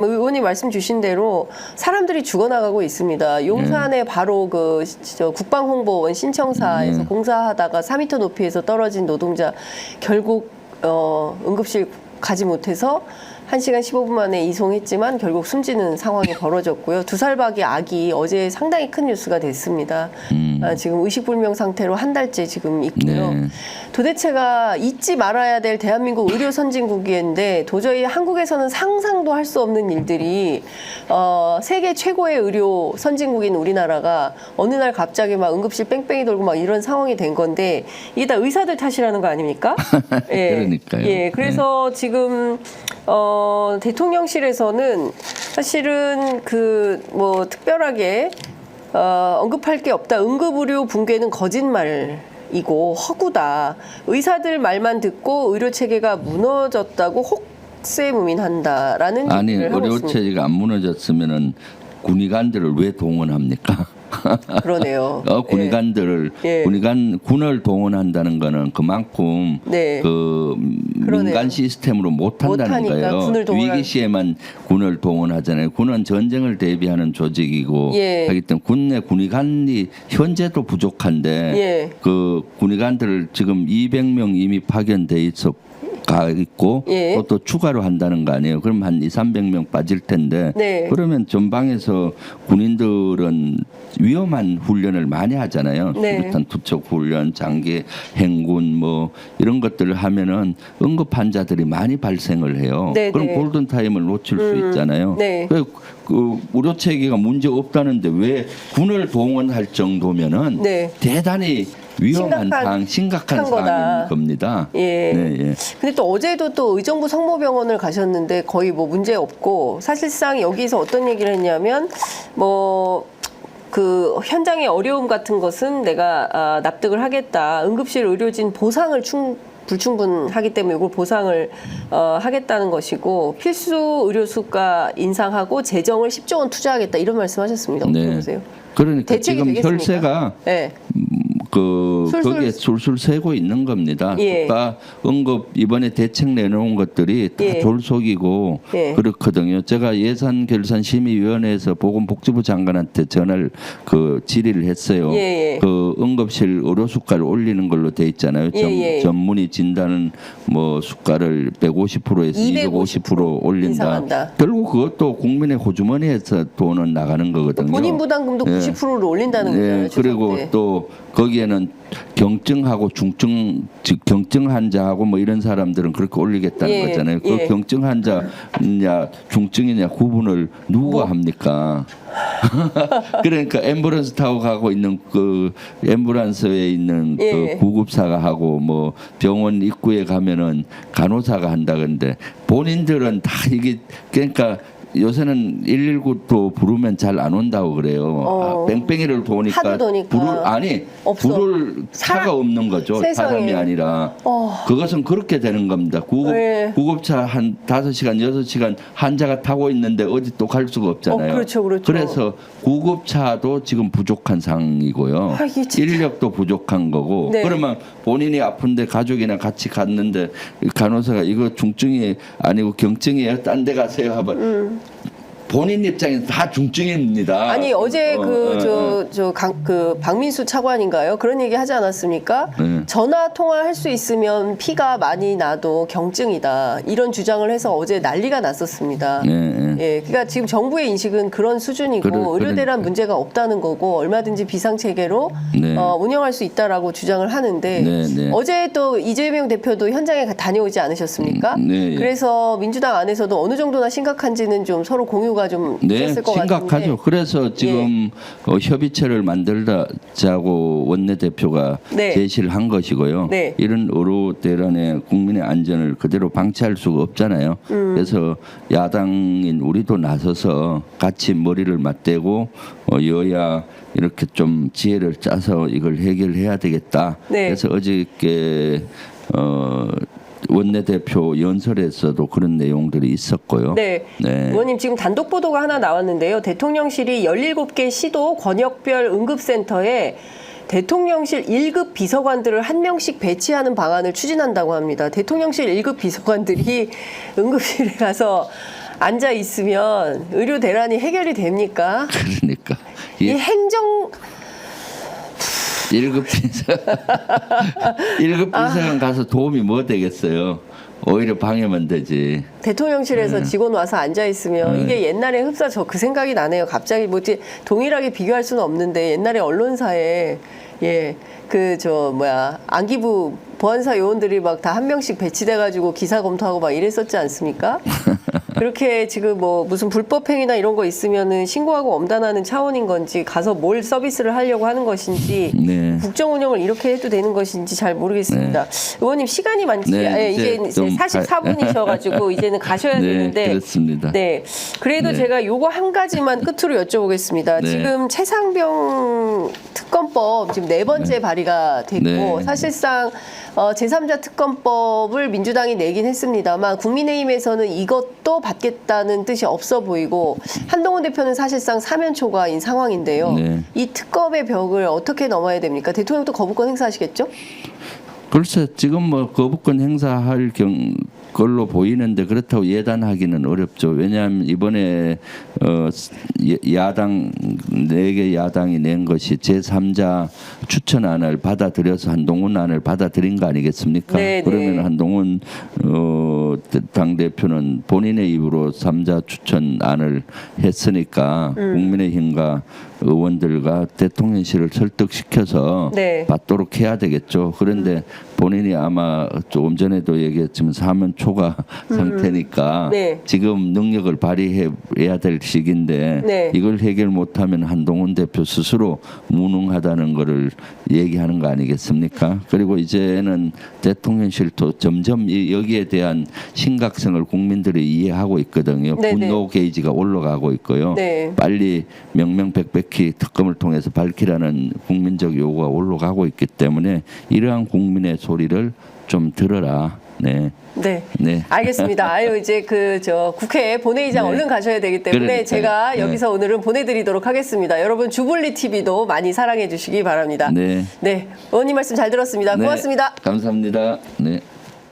의원님 말씀 주신 대로 사람들이 죽어나가고 있습니다. 용산에 바로 그 국방홍보원 신청사에서 공사하다가 4m 높이에서 떨어진 노동자 결국 응급실 가지 못해서 1시간 15분 만에 이송했지만 결국 숨지는 상황이 벌어졌고요. 2살박이 아기 어제 상당히 큰 뉴스가 됐습니다. 지금 의식불명 상태로 한 달째 지금 있고요. 네. 도대체가 잊지 말아야 될 대한민국 의료 선진국인데 도저히 한국에서는 상상도 할 수 없는 일들이 세계 최고의 의료 선진국인 우리나라가 어느 날 갑자기 막 응급실 뺑뺑이 돌고 막 이런 상황이 된 건데 이게 다 의사들 탓이라는 거 아닙니까? 예. 그러니까요. 예. 그래서 지금 대통령실에서는 사실은 뭐 특별하게 언급할 게 없다. 응급의료 붕괴는 거짓말이고 허구다. 의사들 말만 듣고 의료 체계가 무너졌다고 혹세무민한다라는 아니 얘기를 하고 의료 있습니다. 체계가 안 무너졌으면은 군의관들을 왜 동원합니까? 그러네요. 군의관들을 예. 군을 동원한다는 거는 그만큼 네. 민간 그러네요. 시스템으로 못한다는 못하니까 거예요. 군을 위기 시에만 군을 동원하잖아요. 군은 전쟁을 대비하는 조직이고 예. 하기 때문에 군내 군의관이 현재도 부족한데 예. 그 군의관들을 지금 200명 이미 파견돼 있어. 가 있고 예. 또 추가로 한다는 거 아니에요. 그럼 한 200~300명 빠질 텐데 네. 그러면 전방에서 군인들은 위험한 훈련을 많이 하잖아요. 네. 수류탄 투척 훈련, 장기 행군 뭐 이런 것들을 하면은 응급 환자들이 많이 발생을 해요. 네, 그럼 네. 골든 타임을 놓칠 수 있잖아요. 네. 그 의료 체계가 문제 없다는데 왜 군을 동원할 정도면은 네. 대단히 위험한 심각한 거다. 상황인 겁니다. 예. 네, 예. 근데 또 어제도 또 의정부 성모병원을 가셨는데 거의 뭐 문제 없고 사실상 여기서 어떤 얘기를 했냐면 그 현장의 어려움 같은 것은 내가 납득을 하겠다. 응급실 의료진 보상을 불충분하기 때문에 이걸 보상을 하겠다는 것이고 필수 의료 수가 인상하고 재정을 10조 원 투자하겠다 이런 말씀하셨습니다. 어떻게 네. 보세요? 그러니까 대책이 지금 되겠습니까? 혈세가 네. 거기에 술술 새고 있는 겁니다. 예. 국가 응급 이번에 대책 내놓은 것들이 다 예. 졸속이고 예. 그렇거든요. 제가 예산결산심의위원회에서 보건복지부 장관한테 전화를 질의를 했어요. 예. 그 응급실 의료 수가를 올리는 걸로 돼 있잖아요. 예. 전문의 진단은 뭐 수가를 150%에서 250% 올린다. 인상한다. 결국 그것도 국민의 호주머니에서 돈은 나가는 거거든요. 본인 부담금도 90%를 올린다는 거잖아요. 그리고 또 거기에는 경증하고 중증, 즉 경증 환자하고 뭐 이런 사람들은 그렇게 올리겠다는 거잖아요. 그 경증 환자냐 중증이냐 구분을 누가 합니까? 그러니까 앰뷸런스 타고 가고 있는 그 앰뷸런스에 있는 그 구급사가 하고 뭐 병원 입구에 가면은 간호사가 한다던데 본인들은 다 이게 그러니까 요새는 119도 부르면 잘 안 온다고 그래요. 뺑뺑이를 도니까 부를 차가 없는 거죠. 세상에. 사람이 아니라. 그것은 그렇게 되는 겁니다. 구급차 한 5시간, 6시간 환자가 타고 있는데 어디 또 갈 수가 없잖아요. 그렇죠. 그래서 구급차도 지금 부족한 상황이고요. 인력도 부족한 거고. 네. 그러면 본인이 아픈데 가족이나 같이 갔는데 간호사가 이거 중증이 아니고 경증이에요. 딴 데 가세요 하면 본인 입장에서 다 중증입니다. 아니 어제 박민수 차관인가요? 그런 얘기 하지 않았습니까? 전화 통화할 수 있으면 피가 많이 나도 경증이다. 이런 주장을 해서 어제 난리가 났었습니다. 예, 그러니까 지금 정부의 인식은 그런 수준이고 의료대란 문제가 없다는 거고 얼마든지 비상 체계로 운영할 수 있다라고 주장을 하는데 어제 또 이재명 대표도 현장에 다녀오지 않으셨습니까? 그래서 민주당 안에서도 어느 정도나 심각한지는 좀 서로 공유가 좀 있었을 것 심각하죠. 같은데. 그래서 지금 협의체를 만들자고 원내대표가 제시를 한 것이고요. 이런 의료 대란의 국민의 안전을 그대로 방치할 수가 없잖아요. 그래서 야당인 우리도 나서서 같이 머리를 맞대고 여야 이렇게 좀 지혜를 짜서 이걸 해결해야 되겠다. 그래서 어저께 원내대표 연설에서도 그런 내용들이 있었고요. 의원님 지금 단독 보도가 하나 나왔는데요. 대통령실이 17개 시도 권역별 응급센터에 대통령실 1급 비서관들을 한 명씩 배치하는 방안을 추진한다고 합니다. 대통령실 1급 비서관들이 응급실에 가서 앉아 있으면 의료 대란이 해결이 됩니까? 그러니까 이 행정 1급 비서 1급 비서관 가서 도움이 뭐 되겠어요? 오히려 방해만 되지. 대통령실에서 직원 와서 앉아 있으면 이게 옛날에 흡사 저 그 생각이 나네요. 갑자기 뭐 동일하게 비교할 수는 없는데 옛날에 언론사에 그 안기부 보안사 요원들이 막 다 한 명씩 배치돼 가지고 기사 검토하고 막 이랬었지 않습니까? 그렇게 지금 뭐 무슨 불법 행위나 이런 거 있으면은 신고하고 엄단하는 차원인 건지 가서 뭘 서비스를 하려고 하는 것인지 네. 국정 운영을 이렇게 해도 되는 것인지 잘 모르겠습니다. 의원님 시간이 많지 이제 44분이셔가지고 이제는 가셔야 되는데 그렇습니다. 네, 그래도 제가 요거 한 가지만 끝으로 여쭤보겠습니다. 지금 최상병 특검법 지금 4번째 발의가 됐고 사실상 제3자 특검법을 민주당이 내긴 했습니다만 국민의힘에서는 이것도 받겠다는 뜻이 없어 보이고 한동훈 대표는 사실상 사면 초과인 상황인데요. 이 특검의 벽을 어떻게 넘어야 됩니까? 대통령도 거부권 행사하시겠죠? 글쎄 지금 뭐 거부권 행사할 걸로 보이는데 그렇다고 예단하기는 어렵죠. 왜냐하면 이번에 야당 4개 야당이 낸 것이 제3자 추천안을 받아들여서 한동훈 안을 받아들인 거 아니겠습니까? 그러면 한동훈 당대표는 본인의 입으로 3자 추천안을 했으니까 국민의힘과 의원들과 대통령실을 설득시켜서 받도록 해야 되겠죠. 그런데 본인이 아마 조금 전에도 얘기했지만 사면 초과 상태니까 지금 능력을 발휘해야 될 시기인데 이걸 해결 못하면 한동훈 대표 스스로 무능하다는 거를 얘기하는 거 아니겠습니까? 그리고 이제는 대통령실도 점점 여기에 대한 심각성을 국민들이 이해하고 있거든요. 분노 게이지가 올라가고 있고요. 빨리 명명백백히 특검을 통해서 밝히라는 국민적 요구가 올라가고 있기 때문에 이러한 국민의 소리를 좀 들어라. 네. 알겠습니다. 아유 이제 국회 본회의장 얼른 가셔야 되기 때문에 그러니까요. 제가 여기서 오늘은 보내드리도록 하겠습니다. 여러분 주블리 TV도 많이 사랑해 주시기 바랍니다. 의원님 말씀 잘 들었습니다. 고맙습니다. 감사합니다. 네.